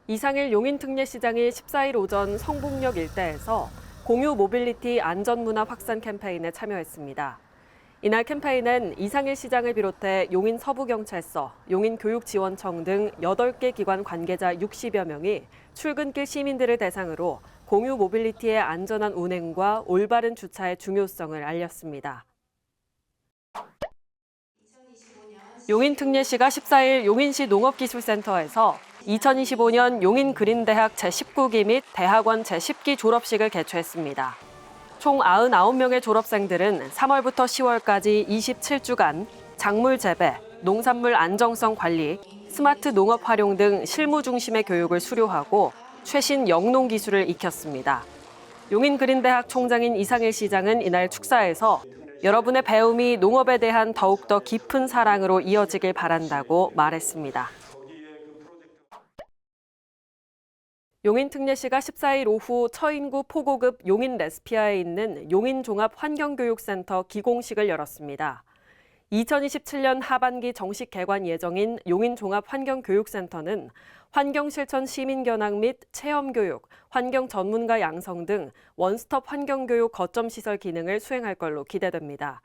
이상일 용인특례시장이 14일 오전 성북역 일대에서 공유 모빌리티 안전문화 확산 캠페인에 참여했습니다. 이날 캠페인은 이상일 시장을 비롯해 용인 서부경찰서, 용인교육지원청 등 8개 기관 관계자 60여 명이 출근길 시민들을 대상으로 공유 모빌리티의 안전한 운행과 올바른 주차의 중요성을 알렸습니다. 용인특례시가 14일 용인시 농업기술센터에서 2025년 용인그린대학 제19기 및 대학원 제10기 졸업식을 개최했습니다. 총 99명의 졸업생들은 3월부터 10월까지 27주간 작물 재배, 농산물 안정성 관리, 스마트 농업 활용 등 실무 중심의 교육을 수료하고 최신 영농 기술을 익혔습니다. 용인그린대학 총장인 이상일 시장은 이날 축사에서 여러분의 배움이 농업에 대한 더욱더 깊은 사랑으로 이어지길 바란다고 말했습니다. 용인특례시가 14일 오후 처인구 포고급 용인 레스피아에 있는 용인종합환경교육센터 기공식을 열었습니다. 2027년 하반기 정식 개관 예정인 용인종합환경교육센터는 환경실천 시민견학 및 체험교육, 환경 전문가 양성 등 원스톱 환경교육 거점시설 기능을 수행할 걸로 기대됩니다.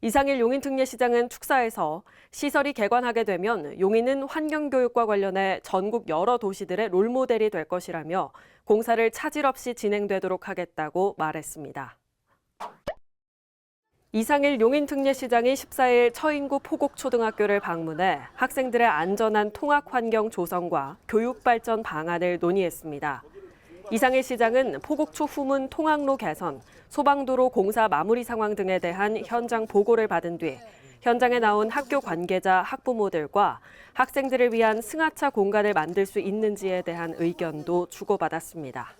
이상일 용인특례시장은 축사에서 시설이 개관하게 되면 용인은 환경교육과 관련해 전국 여러 도시들의 롤모델이 될 것이라며 공사를 차질 없이 진행되도록 하겠다고 말했습니다. 이상일 용인특례시장이 14일 처인구 포곡초등학교를 방문해 학생들의 안전한 통학 환경 조성과 교육 발전 방안을 논의했습니다. 이상일 시장은 포곡초 후문 통학로 개선, 소방도로 공사 마무리 상황 등에 대한 현장 보고를 받은 뒤 현장에 나온 학교 관계자, 학부모들과 학생들을 위한 승하차 공간을 만들 수 있는지에 대한 의견도 주고받았습니다.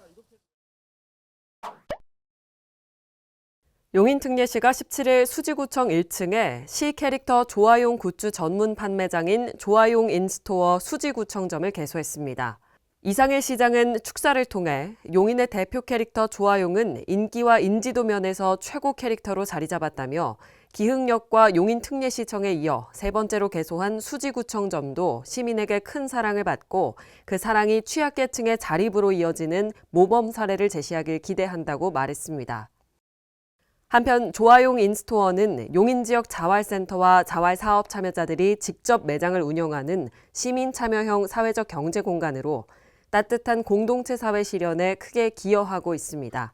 용인특례시가 17일 수지구청 1층에 시 캐릭터 조아용 굿즈 전문 판매장인 조아용 인스토어 수지구청점을 개소했습니다. 이상일 시장은 축사를 통해 용인의 대표 캐릭터 조아용은 인기와 인지도 면에서 최고 캐릭터로 자리 잡았다며 기흥역과 용인특례시청에 이어 세 번째로 개소한 수지구청점도 시민에게 큰 사랑을 받고 그 사랑이 취약계층의 자립으로 이어지는 모범 사례를 제시하길 기대한다고 말했습니다. 한편 조아용 인스토어는 용인 지역 자활센터와 자활사업 참여자들이 직접 매장을 운영하는 시민 참여형 사회적 경제 공간으로 따뜻한 공동체 사회 실현에 크게 기여하고 있습니다.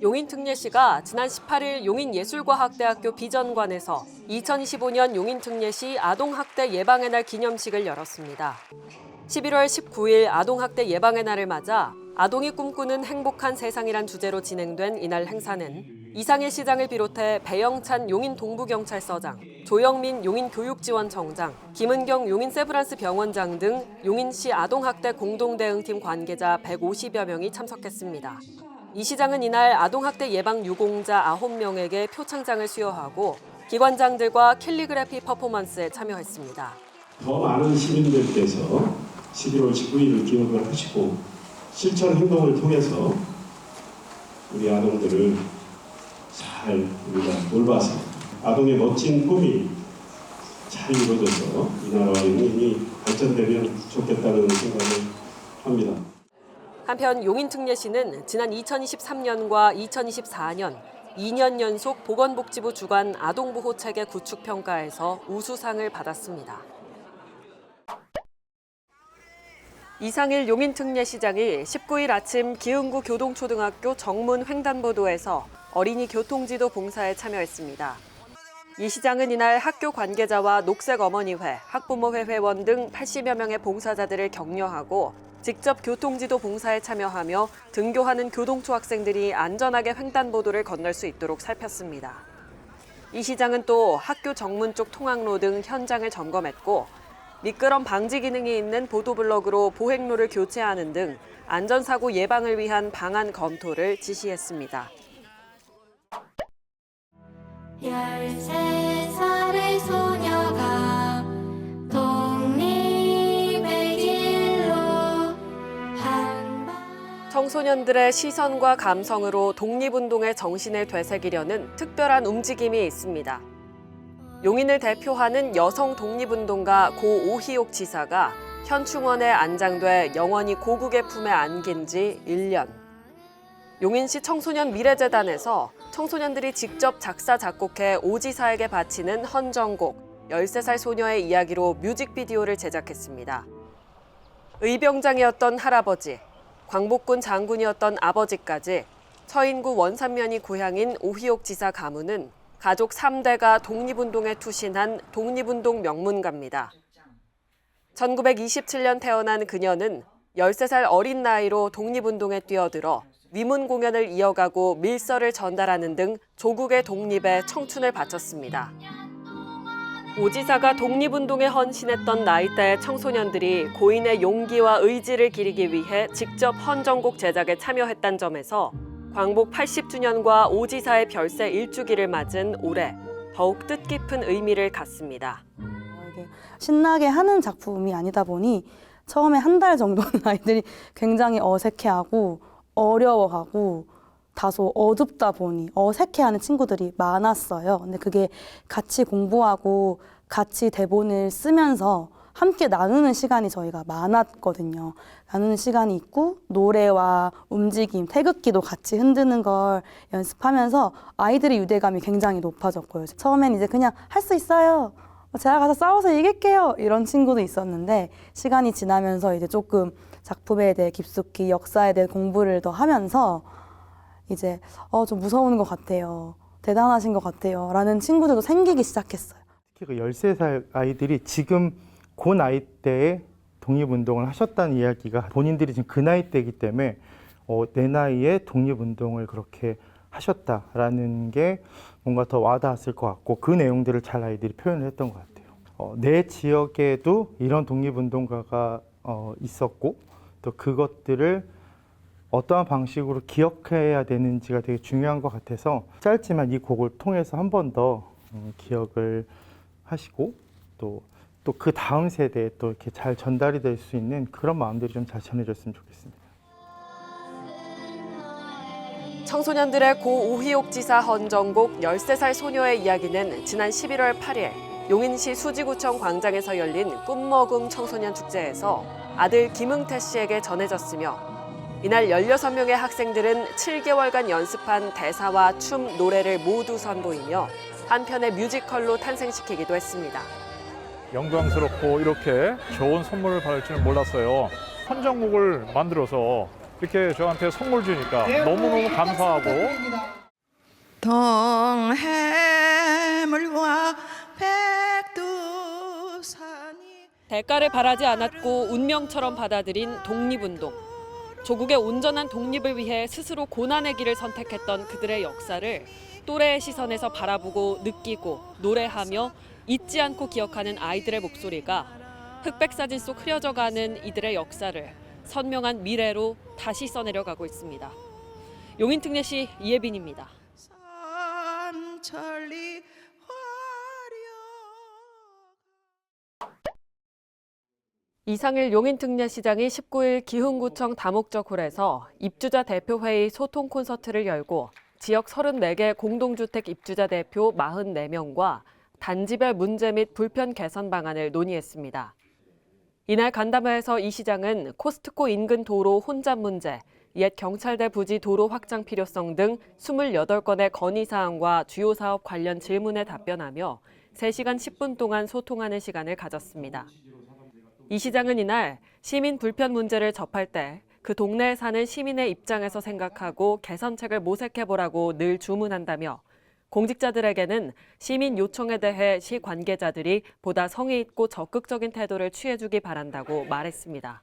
용인특례시가 지난 18일 용인예술과학대학교 비전관에서 2025년 용인특례시 아동학대 예방의 날 기념식을 열었습니다. 11월 19일 아동학대 예방의 날을 맞아 아동이 꿈꾸는 행복한 세상이란 주제로 진행된 이날 행사는 이상일 시장을 비롯해 배영찬 용인 동부경찰서장, 조영민 용인교육지원청장, 김은경 용인 세브란스 병원장 등 용인시 아동학대 공동대응팀 관계자 150여 명이 참석했습니다. 이 시장은 이날 아동학대 예방 유공자 9명에게 표창장을 수여하고 기관장들과 캘리그래피 퍼포먼스에 참여했습니다. 더 많은 시민들께서 11월 19일을 기억을 하시고 실천 행동을 통해서 우리 아동들을 잘 우리가 돌봐서 아동의 멋진 꿈이 잘 이루어져서 이 나라와 용인이 발전되면 좋겠다는 생각을 합니다. 한편 용인특례시는 지난 2023년과 2024년 2년 연속 보건복지부 주관 아동보호체계 구축 평가에서 우수상을 받았습니다. 이상일 용인특례시장이 19일 아침 기흥구 교동초등학교 정문 횡단보도에서 어린이 교통지도 봉사에 참여했습니다. 이 시장은 이날 학교 관계자와 녹색어머니회, 학부모회 회원 등 80여 명의 봉사자들을 격려하고 직접 교통지도 봉사에 참여하며 등교하는 교동초 학생들이 안전하게 횡단보도를 건널 수 있도록 살폈습니다. 이 시장은 또 학교 정문 쪽 통학로 등 현장을 점검했고 미끄럼 방지 기능이 있는 보도블럭으로 보행로를 교체하는 등 안전사고 예방을 위한 방안 검토를 지시했습니다. 13살의 소녀가 독립의 길로 청소년들의 시선과 감성으로 독립운동의 정신을 되새기려는 특별한 움직임이 있습니다. 용인을 대표하는 여성 독립운동가 고 오희옥 지사가 현충원에 안장돼 영원히 고국의 품에 안긴 지 1년. 용인시 청소년 미래재단에서 청소년들이 직접 작사 작곡해 오 지사에게 바치는 헌정곡 13살 소녀의 이야기로 뮤직비디오를 제작했습니다. 의병장이었던 할아버지, 광복군 장군이었던 아버지까지 처인구 원산면이 고향인 오희옥 지사 가문은 가족 3대가 독립운동에 투신한 독립운동 명문가입니다. 1927년 태어난 그녀는 13살 어린 나이로 독립운동에 뛰어들어 위문 공연을 이어가고 밀서를 전달하는 등 조국의 독립에 청춘을 바쳤습니다. 오 지사가 독립운동에 헌신했던 나이대의 청소년들이 고인의 용기와 의지를 기리기 위해 직접 헌정곡 제작에 참여했다는 점에서 광복 80주년과 오 지사의 별세 1주기를 맞은 올해 더욱 뜻깊은 의미를 갖습니다. 이게 신나게 하는 작품이 아니다 보니 처음에 한 달 정도는 아이들이 굉장히 어색해하고 어려워하고 다소 어둡다 보니 어색해하는 친구들이 많았어요. 근데 그게 같이 공부하고 같이 대본을 쓰면서 함께 나누는 시간이 저희가 많았거든요. 나누는 시간이 있고 노래와 움직임, 태극기도 같이 흔드는 걸 연습하면서 아이들의 유대감이 굉장히 높아졌고요. 처음엔 이제 그냥 할 수 있어요. 제가 가서 싸워서 이길게요. 이런 친구도 있었는데 시간이 지나면서 이제 조금 작품에 대해 깊숙이 역사에 대해 공부를 더 하면서 이제 좀 무서운 것 같아요. 대단하신 것 같아요. 라는 친구들도 생기기 시작했어요. 특히 그 13살 아이들이 지금 그 나이 때에 독립운동을 하셨다는 이야기가 본인들이 지금 그 나이 때이기 때문에 내 나이에 독립운동을 그렇게 하셨다라는 게 뭔가 더 와닿았을 것 같고 그 내용들을 잘 아이들이 표현을 했던 것 같아요. 내 지역에도 이런 독립운동가가 있었고 또 그것들을 어떠한 방식으로 기억해야 되는지가 되게 중요한 것 같아서 짧지만 이 곡을 통해서 한 번 더 기억을 하시고 또 그 다음 세대에 또 이렇게 잘 전달이 될 수 있는 그런 마음들이 좀 잘 전해졌으면 좋겠습니다. 청소년들의 고 오희옥 지사 헌정곡 13살 소녀의 이야기는 지난 11월 8일 용인시 수지구청 광장에서 열린 꿈먹음 청소년 축제에서 아들 김응태 씨에게 전해졌으며 이날 16명의 학생들은 7개월간 연습한 대사와 춤, 노래를 모두 선보이며 한편의 뮤지컬로 탄생시키기도 했습니다. 영광스럽고 이렇게 좋은 선물을 받을 줄은 몰랐어요. 헌정곡을 만들어서 이렇게 저한테 선물 주니까 너무너무 감사하고 동해물과 백두산이 대가를 바라지 않았고 운명처럼 받아들인 독립운동. 조국의 온전한 독립을 위해 스스로 고난의 길을 선택했던 그들의 역사를 또래의 시선에서 바라보고 느끼고 노래하며 잊지 않고 기억하는 아이들의 목소리가 흑백 사진 속 흐려져가는 이들의 역사를 선명한 미래로 다시 써내려가고 있습니다. 용인특례시 이예빈입니다. 삼천리 화려 이상일 용인특례시장이 19일 기흥구청 다목적 홀에서 입주자 대표회의 소통 콘서트를 열고 지역 34개 공동주택 입주자 대표 44명과 단지별 문제 및 불편 개선 방안을 논의했습니다. 이날 간담회에서 이 시장은 코스트코 인근 도로 혼잡 문제, 옛 경찰대 부지 도로 확장 필요성 등 28건의 건의사항과 주요 사업 관련 질문에 답변하며 3시간 10분 동안 소통하는 시간을 가졌습니다. 이 시장은 이날 시민 불편 문제를 접할 때 그 동네에 사는 시민의 입장에서 생각하고 개선책을 모색해보라고 늘 주문한다며 공직자들에게는 시민 요청에 대해 시 관계자들이 보다 성의 있고 적극적인 태도를 취해주기 바란다고 말했습니다.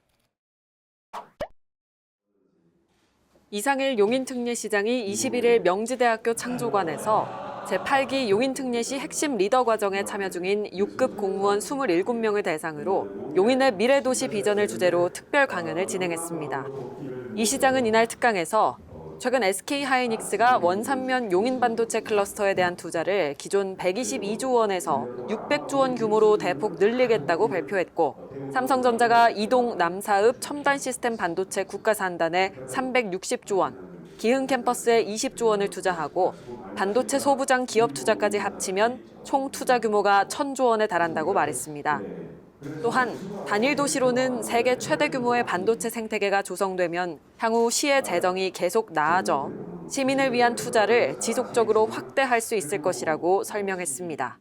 이상일 용인특례시장이 21일 명지대학교 창조관에서 제8기 용인특례시 핵심 리더 과정에 참여 중인 6급 공무원 27명을 대상으로 용인의 미래도시 비전을 주제로 특별 강연을 진행했습니다. 이 시장은 이날 특강에서 최근 SK하이닉스가 원산면 용인반도체 클러스터에 대한 투자를 기존 122조 원에서 600조 원 규모로 대폭 늘리겠다고 발표했고 삼성전자가 이동 남사읍 첨단 시스템 반도체 국가산단에 360조 원, 기흥 캠퍼스에 20조 원을 투자하고 반도체 소부장 기업 투자까지 합치면 총 투자 규모가 1,000조 원에 달한다고 말했습니다. 또한 단일 도시로는 세계 최대 규모의 반도체 생태계가 조성되면 향후 시의 재정이 계속 나아져 시민을 위한 투자를 지속적으로 확대할 수 있을 것이라고 설명했습니다.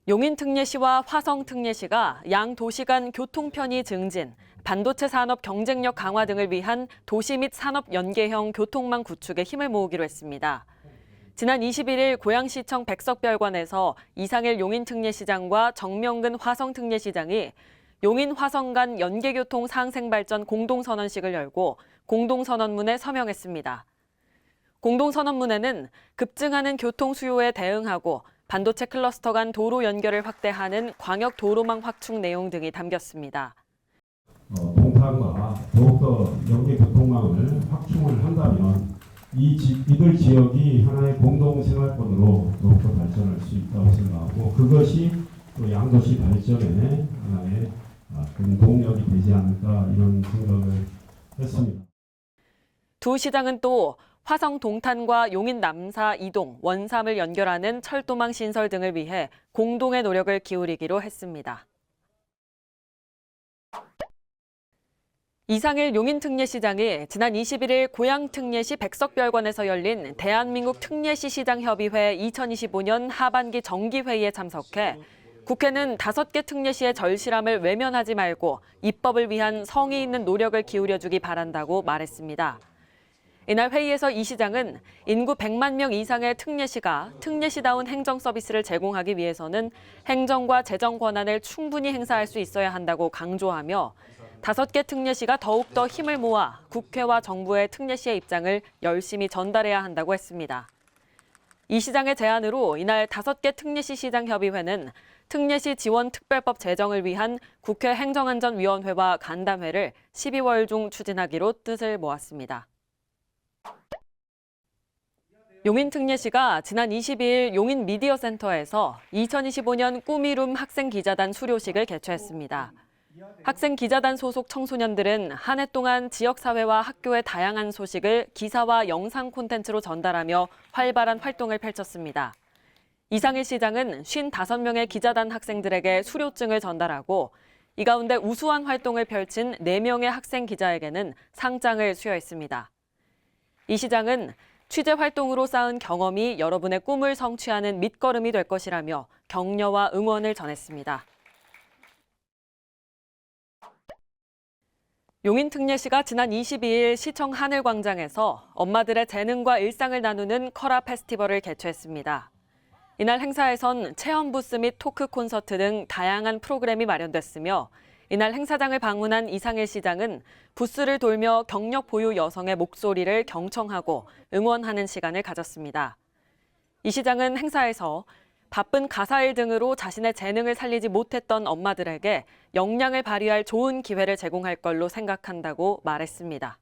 용인특례시와 화성특례시가 양 도시 간 교통 편의 증진, 반도체 산업 경쟁력 강화 등을 위한 도시 및 산업 연계형 교통망 구축에 힘을 모으기로 했습니다. 지난 21일 고양시청 백석별관에서 이상일 용인특례시장과 정명근 화성특례시장이 용인 화성 간 연계교통 상생발전 공동선언식을 열고 공동선언문에 서명했습니다. 공동선언문에는 급증하는 교통 수요에 대응하고 반도체 클러스터 간 도로 연결을 확대하는 광역 도로망 확충 내용 등이 담겼습니다. 동탄과 더욱더 연계 교통망을 확충을 한다면 이들 지역이 하나의 공동 생활권으로 더욱더 발전할 수 있다고 생각하고 그것이 또 양도시 발전의 하나의 동력이 되지 않을까 이런 생각을 했습니다. 두 시장은 또 화성 동탄과 용인 남사 이동, 원삼을 연결하는 철도망 신설 등을 위해 공동의 노력을 기울이기로 했습니다. 이상일 용인특례시장이 지난 21일 고양특례시 백석별관에서 열린 대한민국 특례시 시장협의회 2025년 하반기 정기회의에 참석해 국회는 5개 특례시의 절실함을 외면하지 말고 입법을 위한 성의 있는 노력을 기울여주기 바란다고 말했습니다. 이날 회의에서 이 시장은 인구 100만 명 이상의 특례시가 특례시다운 행정 서비스를 제공하기 위해서는 행정과 재정 권한을 충분히 행사할 수 있어야 한다고 강조하며 5개 특례시가 더욱더 힘을 모아 국회와 정부의 특례시의 입장을 열심히 전달해야 한다고 했습니다. 이 시장의 제안으로 이날 5개 특례시 시장협의회는 특례시 지원 특별법 제정을 위한 국회 행정안전위원회와 간담회를 12월 중 추진하기로 뜻을 모았습니다. 용인특례시가 지난 22일 용인미디어센터에서 2025년 꿈이룸 학생기자단 수료식을 개최했습니다. 학생기자단 소속 청소년들은 한 해 동안 지역사회와 학교의 다양한 소식을 기사와 영상 콘텐츠로 전달하며 활발한 활동을 펼쳤습니다. 이상일 시장은 55명의 기자단 학생들에게 수료증을 전달하고 이 가운데 우수한 활동을 펼친 4명의 학생 기자에게는 상장을 수여했습니다. 이 시장은 취재 활동으로 쌓은 경험이 여러분의 꿈을 성취하는 밑거름이 될 것이라며 격려와 응원을 전했습니다. 용인특례시가 지난 22일 시청 하늘광장에서 엄마들의 재능과 일상을 나누는 커라 페스티벌을 개최했습니다. 이날 행사에선 체험 부스 및 토크 콘서트 등 다양한 프로그램이 마련됐으며 이날 행사장을 방문한 이상일 시장은 부스를 돌며 경력 보유 여성의 목소리를 경청하고 응원하는 시간을 가졌습니다. 이 시장은 행사에서 바쁜 가사일 등으로 자신의 재능을 살리지 못했던 엄마들에게 역량을 발휘할 좋은 기회를 제공할 걸로 생각한다고 말했습니다.